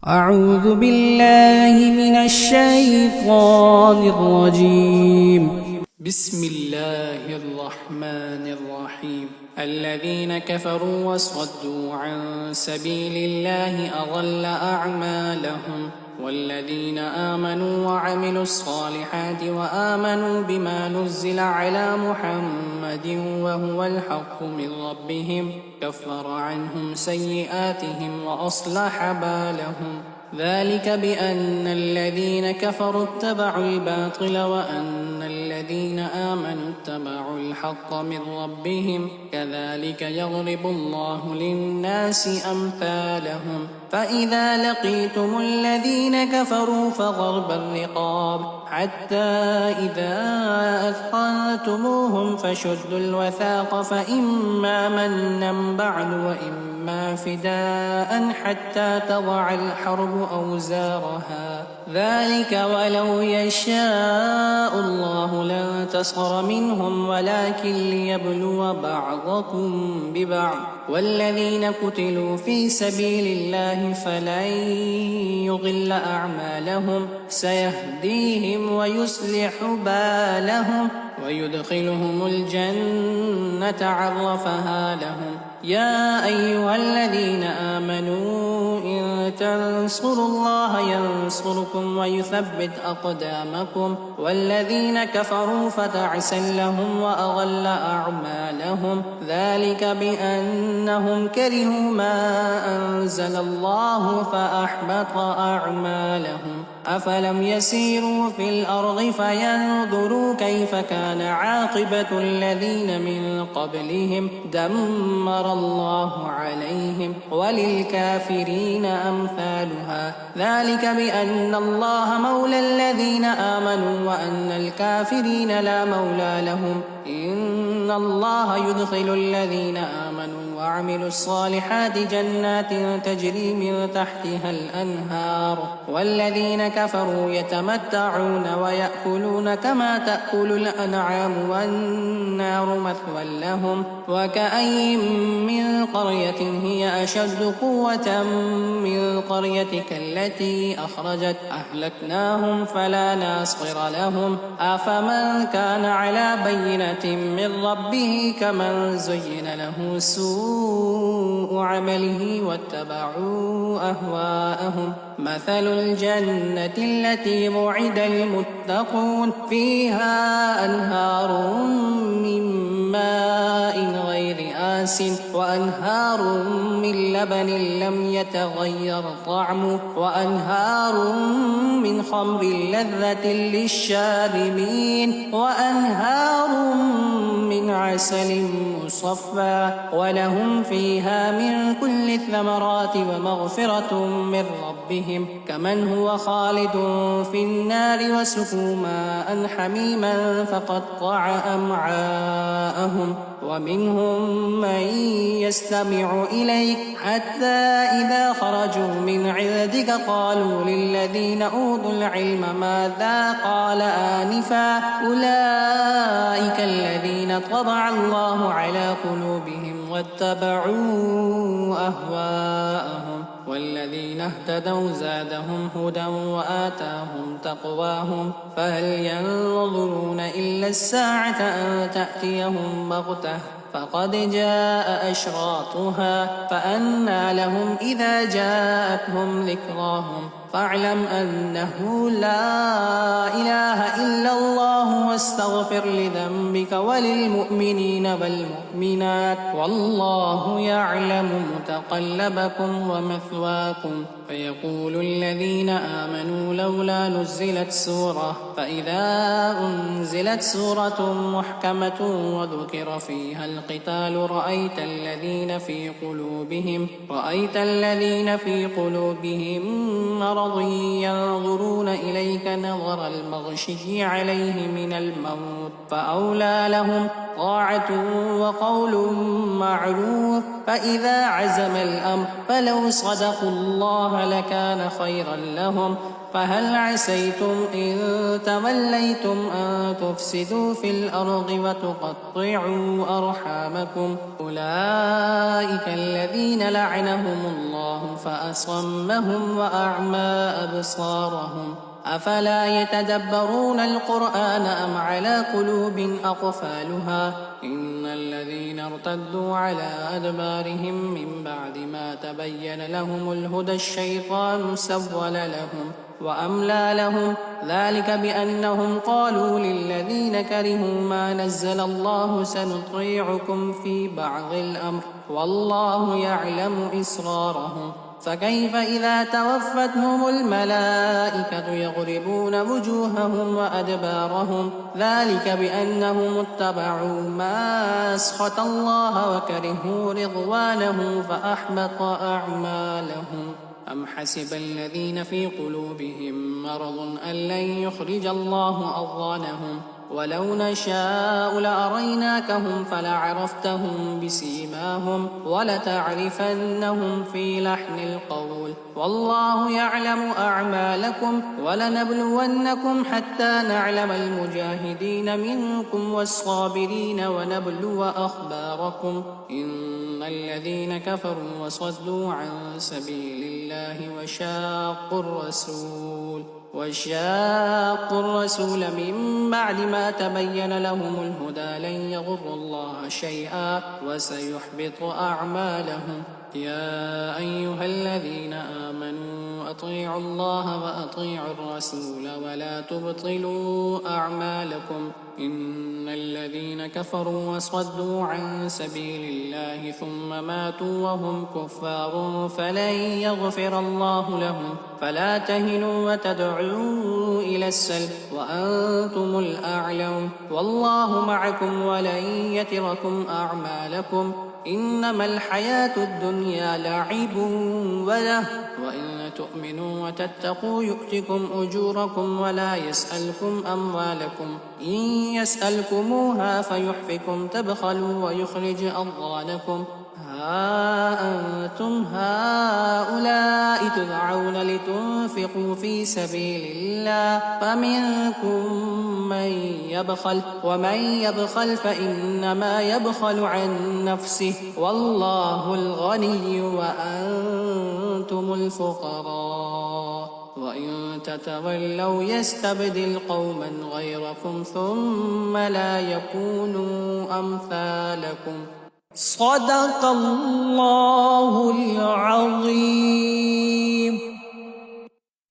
أعوذ بالله من الشيطان الرجيم. بسم الله الرحمن الرحيم. الذين كفروا وصدوا عن سبيل الله أضل أعمالهم، والذين آمنوا وعملوا الصالحات وآمنوا بما نزل على محمد وهو الحق من ربهم كفر عنهم سيئاتهم وأصلح بالهم. ذلك بأن الذين كفروا اتبعوا الباطل وأن الذين آمنوا اتبعوا الحق من ربهم كذلك يضرب الله للناس أمثالهم. فإذا لقيتم الذين كفروا فضرب الرقاب حتى إذا أثخنتموهم فشدوا الوثاق فإما منا بعد وإما فداء حتى تضع الحرب أوزارها. ذلك ولو يشاء الله لانتصر منهم ولكن ليبلو بعضكم ببعض. والذين قتلوا في سبيل الله فلن يضل أعمالهم سيهديهم ويصلح بالهم ويدخلهم الجنة عرفها لهم. يا أيها الذين آمنوا إن تنصروا الله ينصركم ويثبت أقدامكم. والذين كفروا فتعسا لهم وأضل أعمالهم. ذلك بأنهم كرهوا ما أنزل الله فأحبط أعمالهم. أفلم يسيروا في الأرض فينظروا كيف كان عاقبة الذين من قبلهم دمر الله عليهم وللكافرين أمثالها. ذلك بأن الله مولى الذين آمنوا وأن الكافرين لا مولى لهم. إن الله يدخل الذين آمنوا وعملوا الصالحات جنات تجري من تحتها الأنهار، والذين كفروا يتمتعون ويأكلون كما تأكل الأنعام والنار مثوى لهم. وكأين من قرية هي أشد قوة من قريتك التي أخرجت أهلكناهم فلا ناصر لهم. أفمن كان على بينة من ربه كمن زين له سوء عمله واتبعوا أهواءهم. مثل الجنة التي وعد المتقون فيها أنهار من ماء غير آسٍ وأنهار من لبن لم يتغير طعمه وأنهار من خمر لذة للشاربين وأنهار من عسل مصفى ولهم فيها من كل الثمرات ومغفرة من ربهم كمن هو خالد في النار وسقوا ماء حميما فقطع أمعاءهم. ومنهم من يستمع إليك حتى إذا خرجوا من عندك قالوا للذين أوتوا العلم ماذا قال آنفا أولئك الذين طبع الله على قلوبهم واتبعوا أهواءهم. والذين اهتدوا زادهم هدى وآتاهم تقواهم. فهل ينظرون إلا الساعة أن تأتيهم بغتة فقد جاء أشراطها فأنى لهم إذا جاءتهم ذكراهم. فاعلم أنه لا إله إلا الله واستغفر لذنبك وللمؤمنين والمؤمنات والله يعلم متقلبكم ومثواكم. فيقول الذين آمنوا لولا نزلت سورة فإذا أنزلت سورة محكمة وذكر فيها القتال رأيت الذين في قلوبهم مرض ينظرون إليك نظر المغشي عليه من الموت فأولى لهم طاعة وقول معروف. فإذا عزم الأمر فلو صدقوا الله لكان خيرا لهم فهل عسيتم إن توليتم أن تفسدوا في الأرض وتقطعوا أرحامكم أولئك الذين لعنهم الله فأصمهم وأعمى أبصارهم أفلا يتدبرون القرآن أم على قلوب أقفالها إن الذين ارتدوا على أدبارهم من بعد ما تبين لهم الهدى الشيطان سول لهم وأملى لهم ذلك بأنهم قالوا للذين كرهوا ما نزل الله سنطيعكم في بعض الأمر والله يعلم إسرارهم فكيف إذا توفتهم الملائكة يضربون وجوههم وأدبارهم ذلك بأنهم اتبعوا ما أسخط الله وكرهوا رضوانه فأحبط أعمالهم أم حسب الذين في قلوبهم مرض أن لن يخرج الله أضغانهم ولو نشاء لأريناكهم فلعرفتهم بسيماهم ولتعرفنهم في لحن القول والله يعلم أعمالكم ولنبلونكم حتى نعلم المجاهدين منكم والصابرين ونبلو أخباركم إن الذين كفروا وصدوا عن سبيل الله وشاقوا الرسول من بعد ما تبين لهم الهدى لن يضروا الله شيئا وسيحبط أعمالهم يا أيها الذين آمنوا أطيعوا الله وأطيعوا الرسول ولا تبطلوا أعمالكم إن الذين كفروا وصدوا عن سبيل الله ثم ماتوا وهم كفار فلن يغفر الله لهم فلا تهنوا وتدعوا إلى السلم وأنتم الأعلون والله معكم ولن يتركم أعمالكم إنما الحياة الدنيا لعب وله وإن تؤمنوا وتتقوا يؤتكم أجوركم ولا يسألكم أموالكم إن يسألكموها فيحفكم تبخلوا ويخرج أضغانكم ها أنتم هؤلاء تدعون لتنفقوا في سبيل الله فمنكم من يبخل ومن يبخل فإنما يبخل عن نفسه والله الغني وأنتم الفقراء وإن تتولوا يستبدل قوما غيركم ثم لا يكونوا أمثالكم صدق الله العظيم.